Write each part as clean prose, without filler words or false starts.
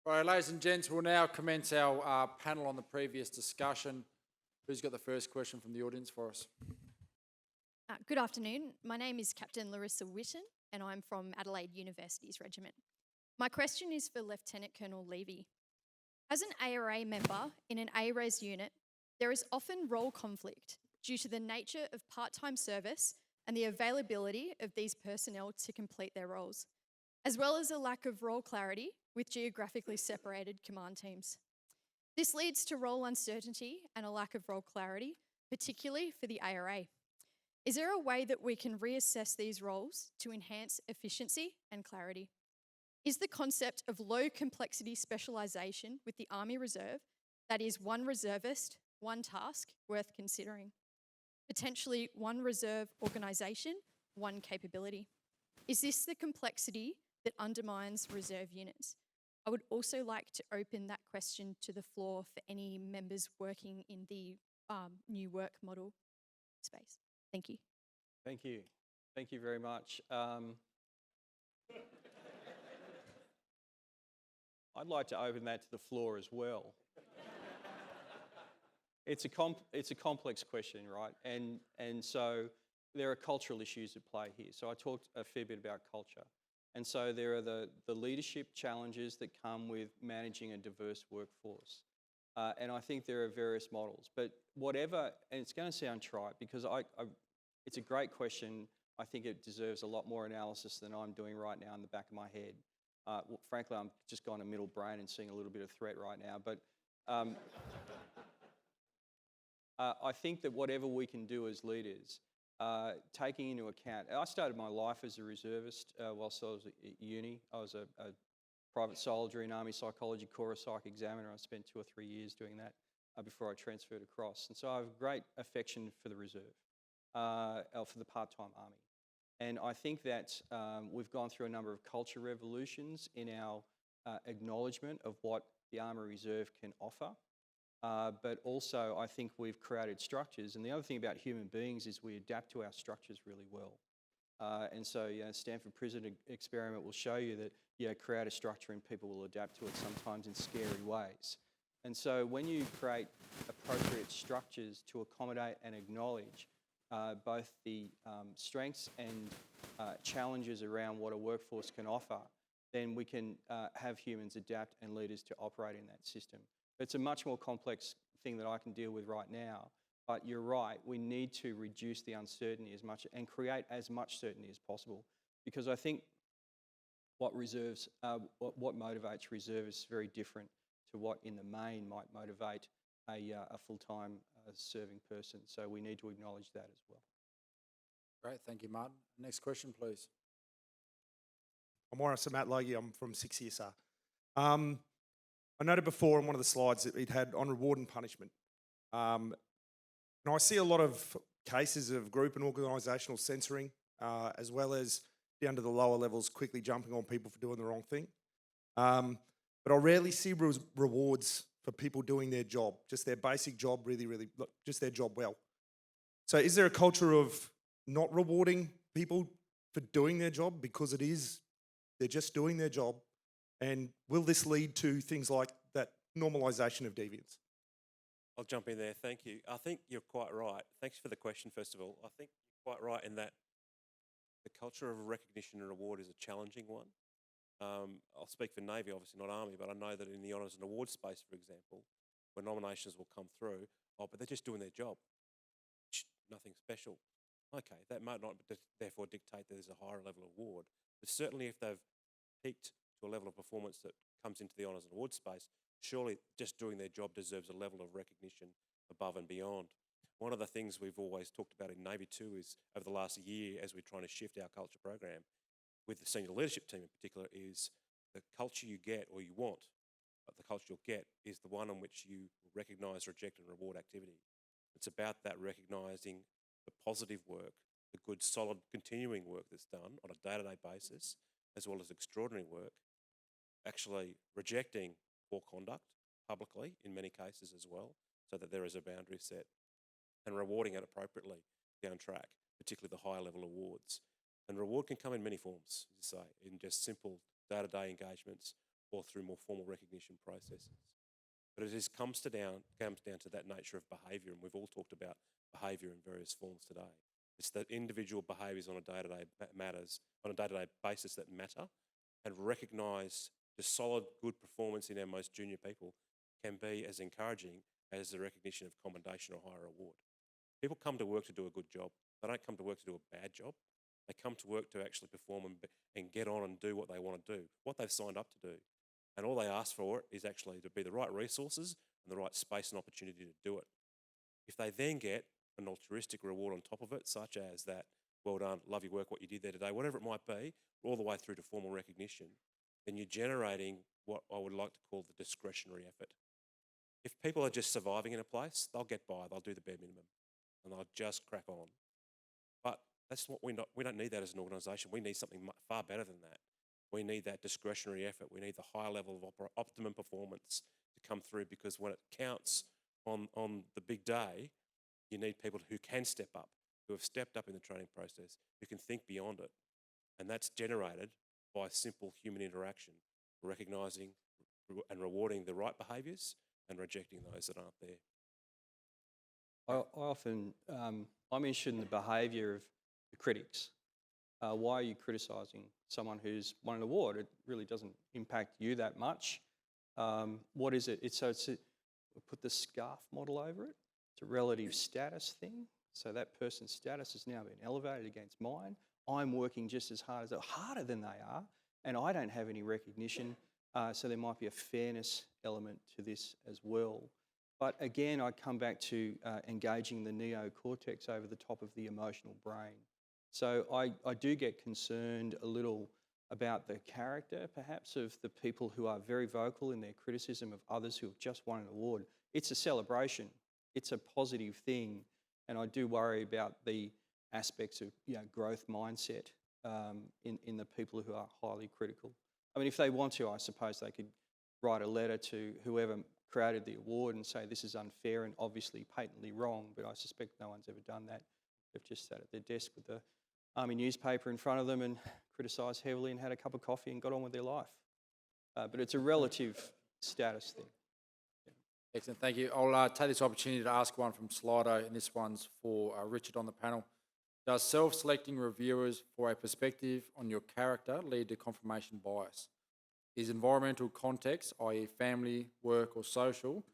Right, ladies and gents, we'll now commence our panel on the previous discussion. Who's got the first question from the audience for us? Good afternoon. My name is Captain Larissa Witten and I'm from Adelaide University's regiment. My question is for Lieutenant Colonel Levy. As an ARA member in an ARES unit, there is often role conflict due to the nature of part-time service and the availability of these personnel to complete their roles, as well as a lack of role clarity with geographically separated command teams. This leads to role uncertainty and a lack of role clarity, particularly for the ARA. Is there a way that we can reassess these roles to enhance efficiency and clarity? Is the concept of low complexity specialisation with the Army Reserve, that is one reservist, one task, worth considering? Potentially one reserve organisation, one capability. Is this the complexity that undermines reserve units? I would also like to open that question to the floor for any members working in the new work model space. Thank you. Thank you. Thank you very much. I'd like to open that to the floor as well. It's a complex question, right? And so there are cultural issues at play here. So I talked a fair bit about culture. And so there are the leadership challenges that come with managing a diverse workforce. And I think there are various models. But whatever, and it's going to sound trite because it's a great question. I think it deserves a lot more analysis than I'm doing right now in the back of my head. Well, frankly, I'm just going to middle brain and seeing a little bit of threat right now. But I think that whatever we can do as leaders, taking into account, I started my life as a reservist whilst I was at uni. I was a private soldier in Army Psychology Corps, a psych examiner. I spent 2 or 3 years doing that before I transferred across. And so I have great affection for the reserve, for the part-time Army. And I think that we've gone through a number of culture revolutions in our acknowledgement of what the Army Reserve can offer. But also I think we've created structures. And the other thing about human beings is we adapt to our structures really well. And so Stanford Prison experiment will show you that create a structure and people will adapt to it sometimes in scary ways. And so when you create appropriate structures to accommodate and acknowledge both the strengths and challenges around what a workforce can offer, then we can have humans adapt and leaders to operate in that system. It's a much more complex thing that I can deal with right now, but you're right, we need to reduce the uncertainty as much and create as much certainty as possible, because I think what motivates reservists is very different to what in the main might motivate a full-time serving person. So we need to acknowledge that as well. Great, thank you, Martin. Next question, please. I'm Warren Matt Logie, I'm from 6ESR. I noted before on one of the slides that it had on reward and punishment. And I see a lot of cases of group and organisational censoring, as well as down to the lower levels quickly jumping on people for doing the wrong thing. But I rarely see rewards for people doing their job, just their basic job, really, just their job well. So is there a culture of not rewarding people for doing their job because they're just doing their job? And will this lead to things like that normalisation of deviance? I'll jump in there, thank you. I think you're quite right. Thanks for the question, first of all. I think you're quite right in that the culture of recognition and reward is a challenging one. I'll speak for Navy, obviously not Army, but I know that in the honours and awards space, for example, where nominations will come through, but they're just doing their job. Nothing special. Okay, that might not therefore dictate that there's a higher level of award, but certainly if they've peaked to a level of performance that comes into the honours and awards space, surely just doing their job deserves a level of recognition above and beyond. One of the things we've always talked about in Navy too is over the last year, as we're trying to shift our culture program, with the senior leadership team in particular, is the culture you get or you want, but the culture you'll get is the one in which you recognise, reject and reward activity. It's about that recognising the positive work, the good, solid, continuing work that's done on a day-to-day basis, as well as extraordinary work, actually rejecting poor conduct publicly in many cases as well, so that there is a boundary set, and rewarding it appropriately down track, particularly the higher level awards. And reward can come in many forms, as you say, in just simple day-to-day engagements, or through more formal recognition processes. But it comes down to that nature of behaviour, and we've all talked about behaviour in various forms today. It's that individual behaviours on a day-to-day basis that matter, and recognise the solid, good performance in our most junior people can be as encouraging as the recognition of commendation or higher reward. People come to work to do a good job. They don't come to work to do a bad job. They come to work to actually perform and get on and do what they want to do, what they've signed up to do. And all they ask for is actually to be the right resources and the right space and opportunity to do it. If they then get an altruistic reward on top of it, such as that, well done, love your work, what you did there today, whatever it might be, all the way through to formal recognition, then you're generating what I would like to call the discretionary effort. If people are just surviving in a place, they'll get by, they'll do the bare minimum, and they'll just crack on. But that's what we don't need that as an organisation. We need something far better than that. We need that discretionary effort. We need the high level of optimum performance to come through, because when it counts on the big day, you need people who can step up, who have stepped up in the training process, who can think beyond it. And that's generated by simple human interaction, recognising and rewarding the right behaviours and rejecting those that aren't there. I'm interested in the behaviour of the critics. Why are you criticising someone who's won an award? It really doesn't impact you that much. What is it? Put the scarf model over it. It's a relative status thing. So that person's status has now been elevated against mine. I'm working just as hard harder than they are, and I don't have any recognition. So there might be a fairness element to this as well. But again, I come back to engaging the neocortex over the top of the emotional brain. So I do get concerned a little about the character, perhaps, of the people who are very vocal in their criticism of others who have just won an award. It's a celebration. It's a positive thing. And I do worry about the aspects of growth mindset in the people who are highly critical. I mean, if they want to, I suppose they could write a letter to whoever created the award and say this is unfair and obviously patently wrong, but I suspect no one's ever done that. They've just sat at their desk with the Army newspaper in front of them and criticised heavily and had a cup of coffee and got on with their life. But it's a relative status thing. Excellent, thank you. I'll take this opportunity to ask one from Slido, and this one's for Richard on the panel. Does self-selecting reviewers for a perspective on your character lead to confirmation bias? Is environmental context, i.e. family, work or social,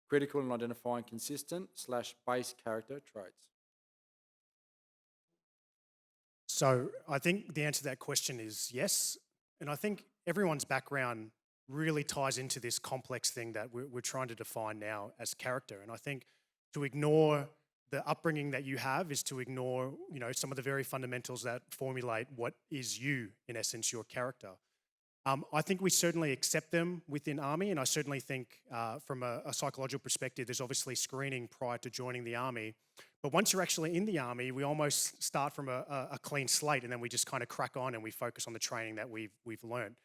critical in identifying consistent/base character traits? So I think the answer to that question is yes. And I think everyone's background really ties into this complex thing that we're trying to define now as character. And I think to ignore the upbringing that you have is to ignore, some of the very fundamentals that formulate what is you, in essence, your character. I think we certainly accept them within Army, and I certainly think from a psychological perspective, there's obviously screening prior to joining the Army. But once you're actually in the Army, we almost start from a clean slate, and then we just kind of crack on and we focus on the training that we've learned.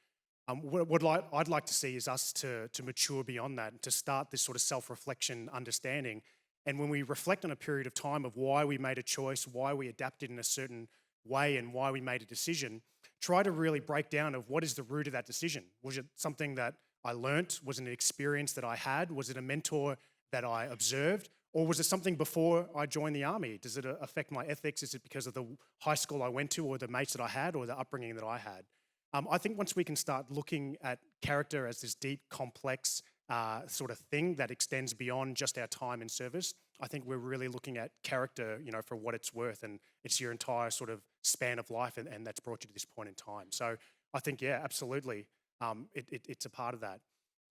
What I'd like to see is us to mature beyond that and to start this sort of self-reflection understanding. And when we reflect on a period of time of why we made a choice, why we adapted in a certain way and why we made a decision, try to really break down of what is the root of that decision. Was it something that I learnt? Was it an experience that I had? Was it a mentor that I observed? Or was it something before I joined the Army? Does it affect my ethics? Is it because of the high school I went to or the mates that I had or the upbringing that I had? I think once we can start looking at character as this deep, complex sort of thing that extends beyond just our time in service, I think we're really looking at character, for what it's worth, and it's your entire sort of span of life, and that's brought you to this point in time. So I think, yeah, absolutely, it's a part of that.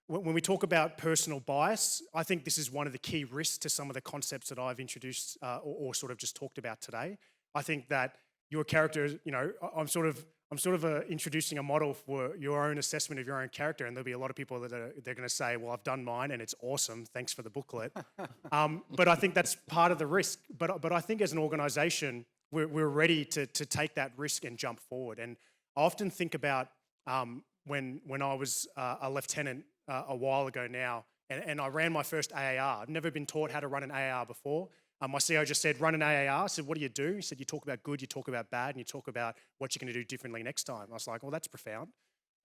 When we talk about personal bias, I think this is one of the key risks to some of the concepts that I've introduced or sort of just talked about today. I think that your character, I'm sort of introducing a model for your own assessment of your own character, and there'll be a lot of people that they're going to say, well, I've done mine and it's awesome, thanks for the booklet. But I think that's part of the risk. But I think as an organisation, we're ready to take that risk and jump forward. And I often think about when I was a lieutenant a while ago now, and I ran my first AAR. I've never been taught how to run an AAR before. My CEO just said, run an AAR. I said, what do you do? He said, you talk about good, you talk about bad, and you talk about what you're going to do differently next time. I was like, well, that's profound.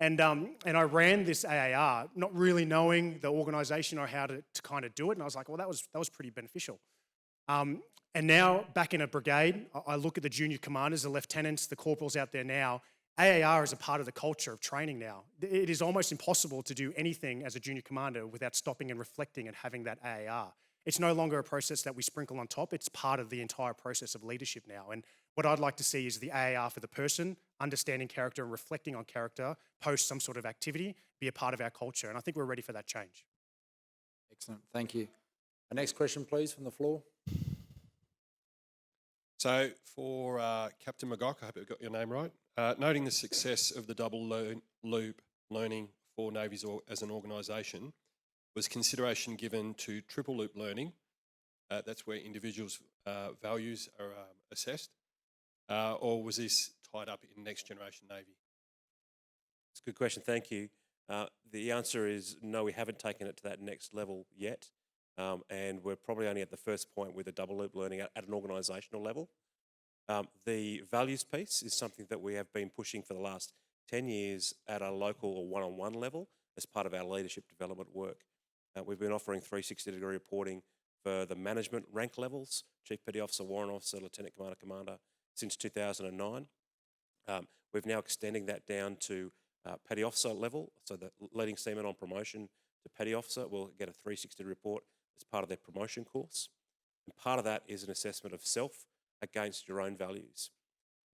And I ran this AAR, not really knowing the organisation or how to kind of do it. And I was like, well, that was pretty beneficial. And now, back in a brigade, I look at the junior commanders, the lieutenants, the corporals out there now. AAR is a part of the culture of training now. It is almost impossible to do anything as a junior commander without stopping and reflecting and having that AAR. It's no longer a process that we sprinkle on top. It's part of the entire process of leadership now. And what I'd like to see is the AAR for the person, understanding character and reflecting on character, post some sort of activity, be a part of our culture. And I think we're ready for that change. Excellent. Thank you. Our next question, please, from the floor. So for Captain McGock, I hope I got your name right. Noting the success of the double loop learning for navies as an organisation, was consideration given to triple loop learning? That's where individuals' values are assessed, or was this tied up in Next Generation Navy? It's a good question, thank you. The answer is no, we haven't taken it to that next level yet. And we're probably only at the first point with a double loop learning at an organisational level. The values piece is something that we have been pushing for the last 10 years at a local or one-on-one level as part of our leadership development work. We've been offering 360-degree reporting for the management rank levels, Chief Petty Officer, Warrant Officer, Lieutenant Commander, Commander, since 2009. We're now extending that down to Petty Officer level, so the leading seaman on promotion to Petty Officer will get a 360 report as part of their promotion course. And part of that is an assessment of self against your own values.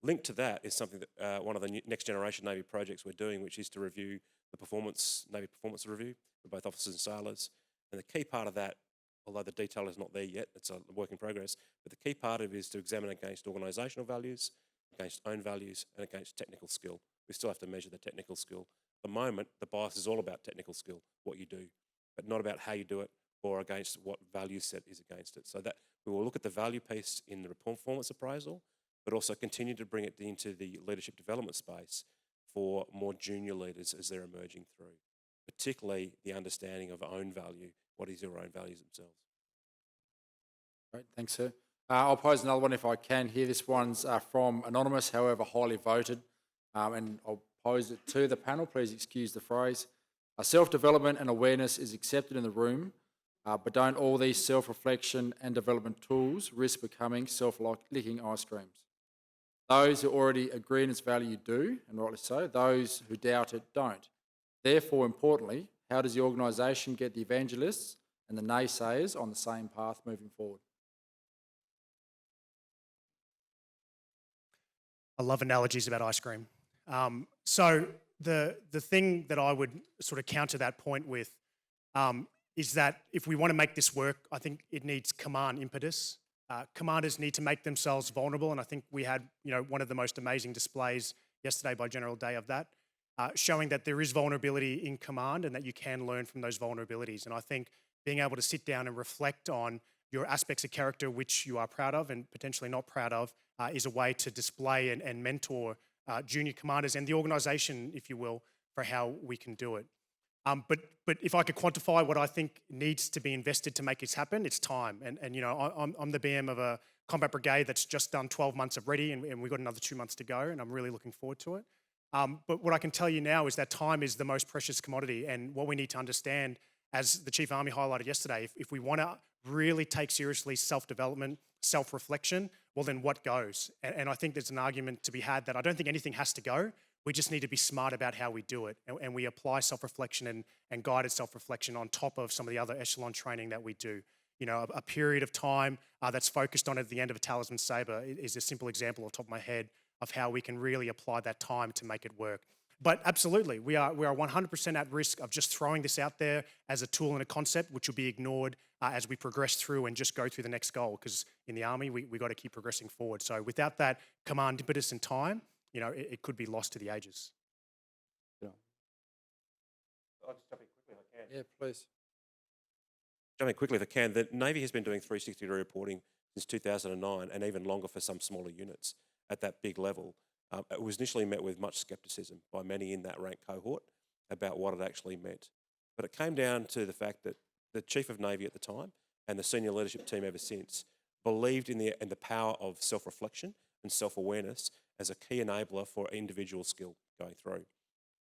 Linked to that is something that one of the Next Generation Navy projects we're doing, which is to review the Navy performance review for both officers and sailors. And the key part of that, although the detail is not there yet, it's a work in progress, but the key part of it is to examine against organisational values, against own values, and against technical skill. We still have to measure the technical skill. At the moment, the bias is all about technical skill, what you do, but not about how you do it or against what value set is against it. So that we will look at the value piece in the performance appraisal, but also continue to bring it into the leadership development space for more junior leaders as they're emerging through, particularly the understanding of own value. What is your own values themselves? Great, thanks, sir. I'll pose another one if I can here. This one's from Anonymous, however highly voted, and I'll pose it to the panel. Please excuse the phrase. Self-development and awareness is accepted in the room, but don't all these self-reflection and development tools risk becoming self-licking ice creams? Those who already agree in its value do, and rightly so. Those who doubt it don't. Therefore, importantly, how does the organisation get the evangelists and the naysayers on the same path moving forward? I love analogies about ice cream. So the thing that I would sort of counter that point with is that if we want to make this work, I think it needs command impetus. Commanders need to make themselves vulnerable, and I think we had one of the most amazing displays yesterday by General Day of that, showing that there is vulnerability in command and that you can learn from those vulnerabilities. And I think being able to sit down and reflect on your aspects of character which you are proud of and potentially not proud of is a way to display and mentor junior commanders and the organisation, if you will, for how we can do it. But if I could quantify what I think needs to be invested to make this happen, it's time. And I'm the BM of a combat brigade that's just done 12 months of ready, and we've got another 2 months to go, and I'm really looking forward to it. But what I can tell you now is that time is the most precious commodity, and what we need to understand, as the Chief Army highlighted yesterday, if we want to really take seriously self-development, self-reflection, well then what goes? And I think there's an argument to be had that I don't think anything has to go. We just need to be smart about how we do it. And we apply self-reflection and guided self-reflection on top of some of the other echelon training that we do. A period of time that's focused on at the end of a Talisman Sabre is a simple example off the top of my head of how we can really apply that time to make it work. But absolutely, we are 100% at risk of just throwing this out there as a tool and a concept which will be ignored as we progress through and just go through the next goal, because in the Army, we got to keep progressing forward. So without that command impetus and time, it could be lost to the ages. I'll just jump in quickly if I can. Yeah, please. Jump in quickly if I can. The Navy has been doing 360-degree reporting since 2009 and even longer for some smaller units at that big level. It was initially met with much scepticism by many in that rank cohort about what it actually meant. But it came down to the fact that the Chief of Navy at the time and the senior leadership team ever since believed in the power of self-reflection and self-awareness as a key enabler for individual skill going through.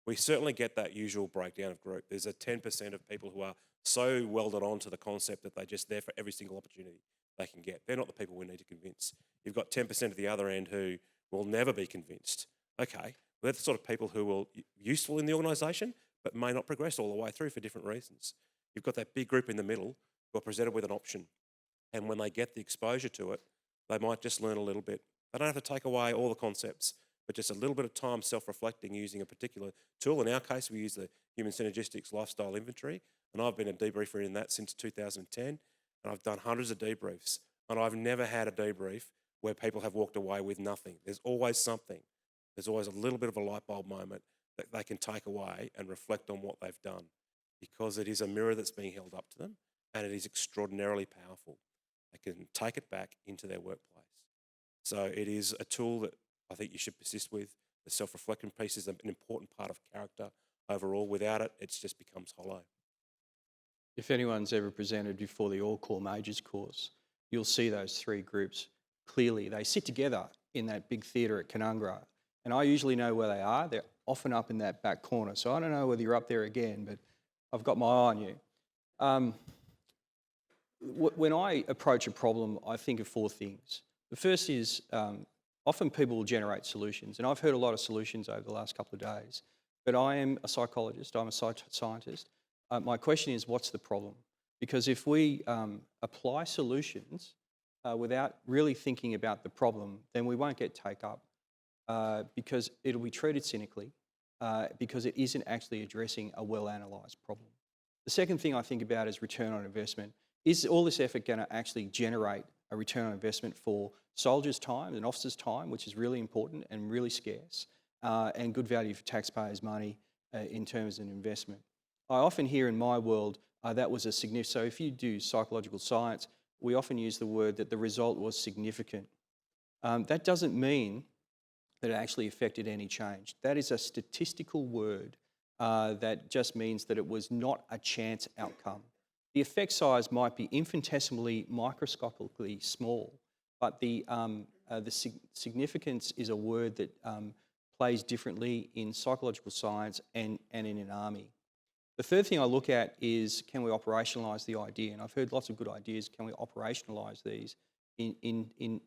we certainly get that usual breakdown of group. There's a 10% of people who are so welded on to the concept that they're just there for every single opportunity they can get. They're not the people we need to convince. You've got 10% at the other end who will never be convinced. Okay, well, they're the sort of people who will useful in the organisation, but may not progress all the way through for different reasons. You've got that big group in the middle who are presented with an option. And when they get the exposure to it, they might just learn a little bit. They don't have to take away all the concepts, but just a little bit of time self-reflecting using a particular tool. In our case, we use the Human Synergistics Lifestyle Inventory, and I've been a debriefer in that since 2010, and I've done hundreds of debriefs, and I've never had a debrief where people have walked away with nothing. There's always something. There's always a little bit of a light bulb moment that they can take away and reflect on what they've done, because it is a mirror that's being held up to them, and it is extraordinarily powerful. They can take it back into their workplace. So it is a tool that I think you should persist with. The self-reflection piece is an important part of character overall. Without it, it just becomes hollow. If anyone's ever presented before the All Core Majors course, you'll see those three groups clearly. They sit together in that big theatre at Canungra, and I usually know where they are. They're often up in that back corner, so I don't know whether you're up there again, but I've got my eye on you. When I approach a problem, I think of four things. The first is often people will generate solutions, and I've heard a lot of solutions over the last couple of days, but I am a psychologist, I'm a scientist. My question is, what's the problem? Because if we apply solutions without really thinking about the problem, then we won't get take up because it'll be treated cynically because it isn't actually addressing a well-analysed problem. The second thing I think about is return on investment. Is all this effort going to actually generate a return on investment for soldiers' time and officers' time, which is really important and really scarce, and good value for taxpayers' money in terms of investment? I often hear in my world that was a significant, so if you do psychological science, we often use the word that the result was significant. That doesn't mean that it actually affected any change. That is a statistical word that just means that it was not a chance outcome. The effect size might be infinitesimally, microscopically small, but the significance is a word that plays differently in psychological science and in an army. The third thing I look at is, can we operationalise the idea? And I've heard lots of good ideas. Can we operationalise these and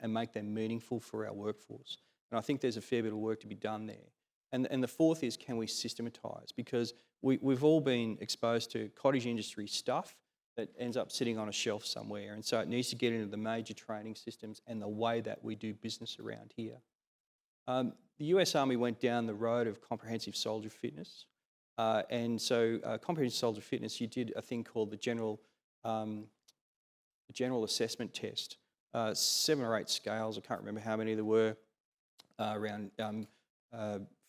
make them meaningful for our workforce? And I think there's a fair bit of work to be done there. And the fourth is, can we systematise? Because we've all been exposed to cottage industry stuff that ends up sitting on a shelf somewhere. And so it needs to get into the major training systems and the way that we do business around here. The US Army went down the road of comprehensive soldier fitness. And so comprehensive soldier fitness, you did a thing called the general assessment test. 7 or 8 scales, I can't remember how many there were, around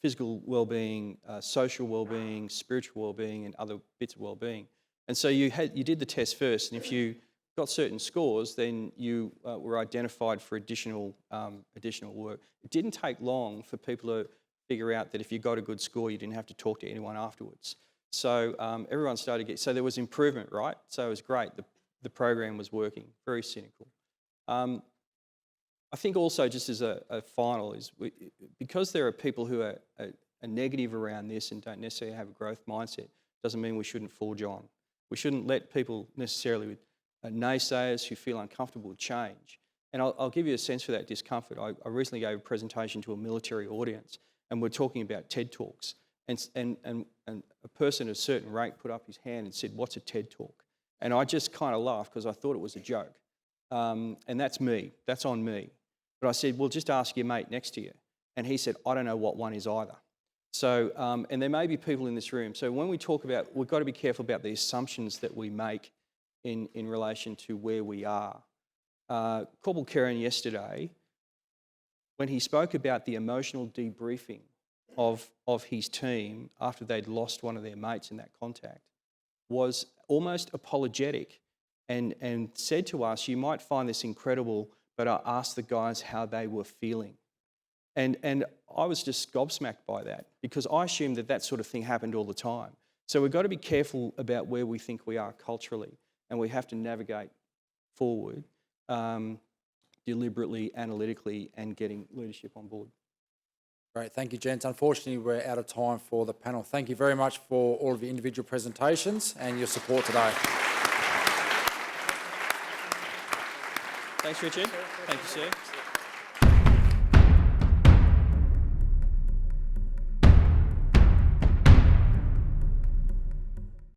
physical well-being, social well-being, spiritual well-being, and other bits of well-being. And so you did the test first, and if you got certain scores, then you were identified for additional work. It didn't take long for people to figure out that if you got a good score, you didn't have to talk to anyone afterwards. So everyone started to get, so there was improvement, right? So it was great. The program was working. Very cynical. I think also, just as a final, is because there are people who are negative around this and don't necessarily have a growth mindset, doesn't mean we shouldn't forge on. We shouldn't let people necessarily with naysayers who feel uncomfortable with change. And I'll give you a sense for that discomfort. I recently gave a presentation to a military audience, and we're talking about TED Talks. And a person of a certain rank put up his hand and said, "What's a TED Talk?" And I just kind of laughed because I thought it was a joke. And that's me. That's on me. But I said, well, just ask your mate next to you. And he said, I don't know what one is either. So, and there may be people in this room. So when we talk about, we've got to be careful about the assumptions that we make in relation to where we are. Corporal Kerrin yesterday, when he spoke about the emotional debriefing of his team after they'd lost one of their mates in that contact, was almost apologetic and said to us, you might find this incredible, but I asked the guys how they were feeling. And I was just gobsmacked by that, because I assumed that sort of thing happened all the time. So we've got to be careful about where we think we are culturally, and we have to navigate forward deliberately, analytically, and getting leadership on board. Great, thank you, gents. Unfortunately, we're out of time for the panel. Thank you very much for all of your individual presentations and your support today. Thanks, Richard. Thank you, sir.